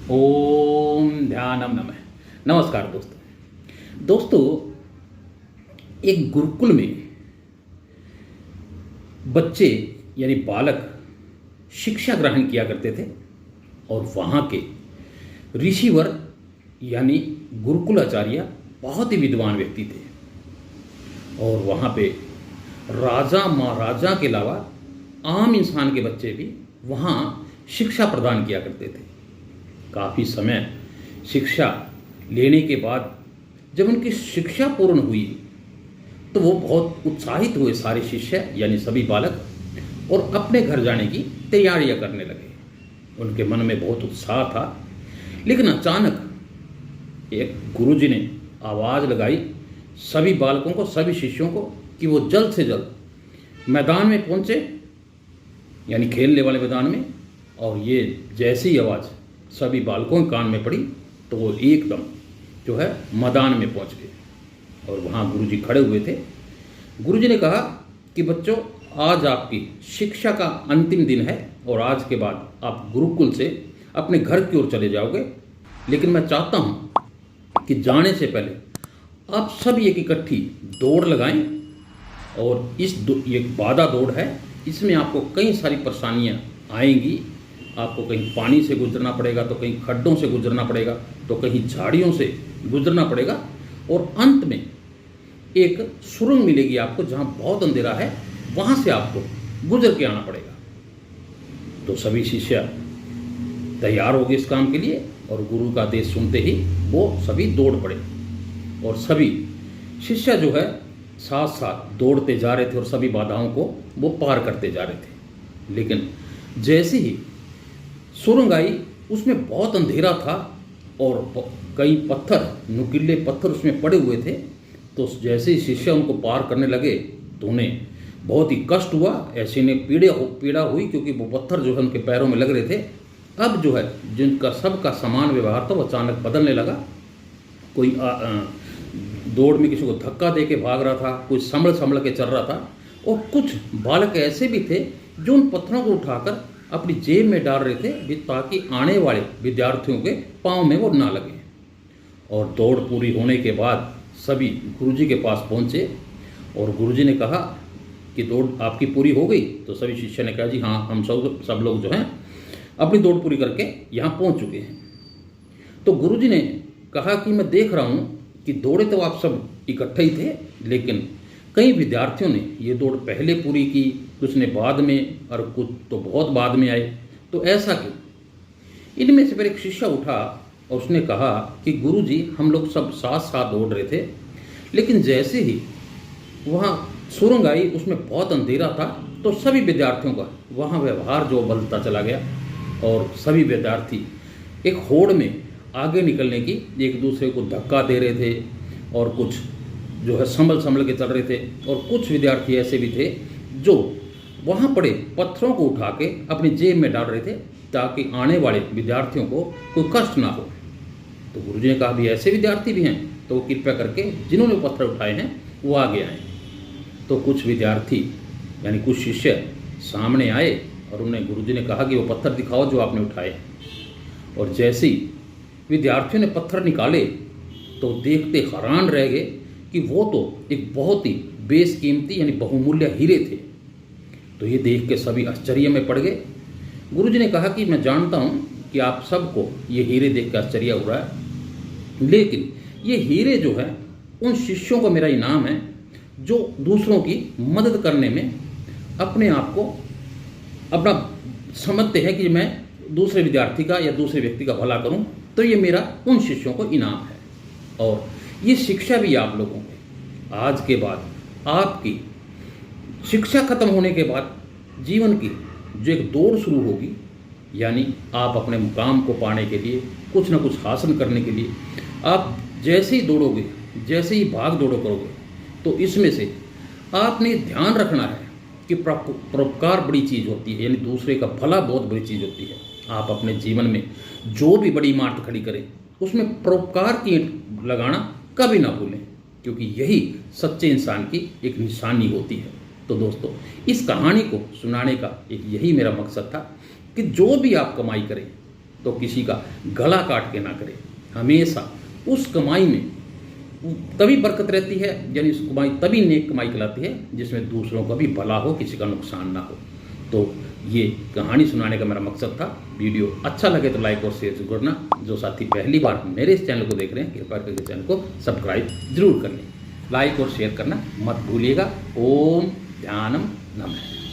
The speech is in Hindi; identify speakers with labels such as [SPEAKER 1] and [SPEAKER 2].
[SPEAKER 1] ओम ध्यानम नमः। नमस्कार दोस्तों, एक गुरुकुल में बच्चे यानी बालक शिक्षा ग्रहण किया करते थे और वहाँ के ऋषिवर यानी गुरुकुलाचार्य बहुत ही विद्वान व्यक्ति थे और वहाँ पे राजा महाराजा के अलावा आम इंसान के बच्चे भी वहाँ शिक्षा प्रदान किया करते थे। काफ़ी समय शिक्षा लेने के बाद जब उनकी शिक्षा पूर्ण हुई तो वो बहुत उत्साहित हुए, सारे शिष्य यानी सभी बालक, और अपने घर जाने की तैयारियां करने लगे। उनके मन में बहुत उत्साह था, लेकिन अचानक एक गुरुजी ने आवाज़ लगाई सभी बालकों को, सभी शिष्यों को, कि वो जल्द से जल्द मैदान में पहुंचे, यानी खेलने वाले मैदान में। और ये जैसी ही आवाज़ सभी बालकों के कान में पड़ी तो वो एकदम जो है मैदान में पहुंच गए और वहाँ गुरुजी खड़े हुए थे। गुरुजी ने कहा कि बच्चों, आज आपकी शिक्षा का अंतिम दिन है और आज के बाद आप गुरुकुल से अपने घर की ओर चले जाओगे, लेकिन मैं चाहता हूँ कि जाने से पहले आप सब एक इकट्ठी दौड़ लगाएं। और ये बाधा दौड़ है, इसमें आपको कई सारी परेशानियाँ आएंगी। आपको कहीं पानी से गुजरना पड़ेगा, तो कहीं खड्डों से गुजरना पड़ेगा, तो कहीं झाड़ियों से गुजरना पड़ेगा, और अंत में एक सुरंग मिलेगी आपको जहाँ बहुत अंधेरा है, वहाँ से आपको गुजर के आना पड़ेगा। तो सभी शिष्य तैयार हो गए इस काम के लिए और गुरु का आदेश सुनते ही वो सभी दौड़ पड़े और सभी शिष्य जो है साथ साथ दौड़ते जा रहे थे और सभी बाधाओं को वो पार करते जा रहे थे। लेकिन जैसे ही सुरंग आई, उसमें बहुत अंधेरा था और कई पत्थर, नुकीले पत्थर उसमें पड़े हुए थे। तो जैसे ही शिष्य उनको पार करने लगे तो उन्हें बहुत ही कष्ट हुआ, ऐसे ने पीड़ा हुई, क्योंकि वो पत्थर जो है उनके पैरों में लग रहे थे। अब जो है जिनका सबका समान व्यवहार था वो अचानक बदलने लगा। कोई दौड़ में किसी को धक्का दे के भाग रहा था, कोई संभल के चल रहा था, और कुछ बालक ऐसे भी थे जो उन पत्थरों को उठाकर अपनी जेब में डाल रहे थे ताकि आने वाले विद्यार्थियों के पाँव में वो ना लगे। और दौड़ पूरी होने के बाद सभी गुरुजी के पास पहुँचे और गुरुजी ने कहा कि दौड़ आपकी पूरी हो गई। तो सभी शिष्य ने कहा जी हाँ, हम सब लोग जो हैं अपनी दौड़ पूरी करके यहाँ पहुँच चुके हैं। तो गुरुजी ने कहा कि मैं देख रहा हूँ कि दौड़े तो आप सब इकट्ठे ही थे, लेकिन कई विद्यार्थियों ने ये दौड़ पहले पूरी की, कुछ ने बाद में, और कुछ तो बहुत बाद में आए। तो ऐसा क्यों? इनमें से फिर एक शिष्य उठा और उसने कहा कि गुरुजी, हम लोग सब साथ साथ दौड़ रहे थे, लेकिन जैसे ही वहाँ सुरंग आई, उसमें बहुत अंधेरा था, तो सभी विद्यार्थियों का वहाँ व्यवहार जो बदलता चला गया और सभी विद्यार्थी एक होड़ में आगे निकलने की एक दूसरे को धक्का दे रहे थे, और कुछ जो है संभल के चल रहे थे, और कुछ विद्यार्थी ऐसे भी थे जो वहाँ पड़े पत्थरों को उठा के अपनी जेब में डाल रहे थे ताकि आने वाले विद्यार्थियों को कोई कष्ट ना हो। तो गुरुजी ने कहा भी ऐसे विद्यार्थी भी हैं, तो कृपया करके जिन्होंने पत्थर उठाए हैं वो आगे आएँ। तो कुछ विद्यार्थी यानी कुछ शिष्य सामने आए और उन्हें गुरुजी ने कहा कि वो पत्थर दिखाओ जो आपने उठाए। और जैसे ही विद्यार्थियों ने पत्थर निकाले तो देखते हैरान रह गए कि वो तो एक बहुत ही बेशकीमती यानी बहुमूल्य हीरे थे। तो ये देख के सभी आश्चर्य में पड़ गए। गुरुजी ने कहा कि मैं जानता हूँ कि आप सबको ये हीरे देख कर आश्चर्य हो रहा है, लेकिन ये हीरे जो है उन शिष्यों को मेरा इनाम है जो दूसरों की मदद करने में अपने आप को अपना समझते हैं कि मैं दूसरे विद्यार्थी का या दूसरे व्यक्ति का भला करूं, तो ये मेरा उन शिष्यों को इनाम है। और ये शिक्षा भी आप लोगों को आज के बाद आपकी शिक्षा खत्म होने के बाद जीवन की जो एक दौड़ शुरू होगी, यानी आप अपने मुकाम को पाने के लिए, कुछ ना कुछ हासिल करने के लिए आप जैसे ही दौड़ोगे, जैसे ही भाग दौड़ो करोगे, तो इसमें से आपने ध्यान रखना है कि परोपकार बड़ी चीज़ होती है, यानी दूसरे का भला बहुत बड़ी चीज़ होती है। आप अपने जीवन में जो भी बड़ी इमारत खड़ी करें उसमें परोपकार की लगाना कभी ना भूलें, क्योंकि यही सच्चे इंसान की एक निशानी होती है। तो दोस्तों, इस कहानी को सुनाने का एक यही मेरा मकसद था कि जो भी आप कमाई करें तो किसी का गला काट के ना करे। हमेशा उस कमाई में तभी बरकत रहती है, यानी उस कमाई तभी नेक कमाई कहलाती है जिसमें दूसरों का भी भला हो, किसी का नुकसान ना हो। तो ये कहानी सुनाने का मेरा मकसद था। वीडियो अच्छा लगे तो लाइक और शेयर जरूर करना। जो साथी पहली बार मेरे इस चैनल को देख रहे हैं, कृपया करके चैनल को सब्सक्राइब जरूर कर लें। लाइक और शेयर करना मत भूलिएगा। ओम ध्यानम नमः।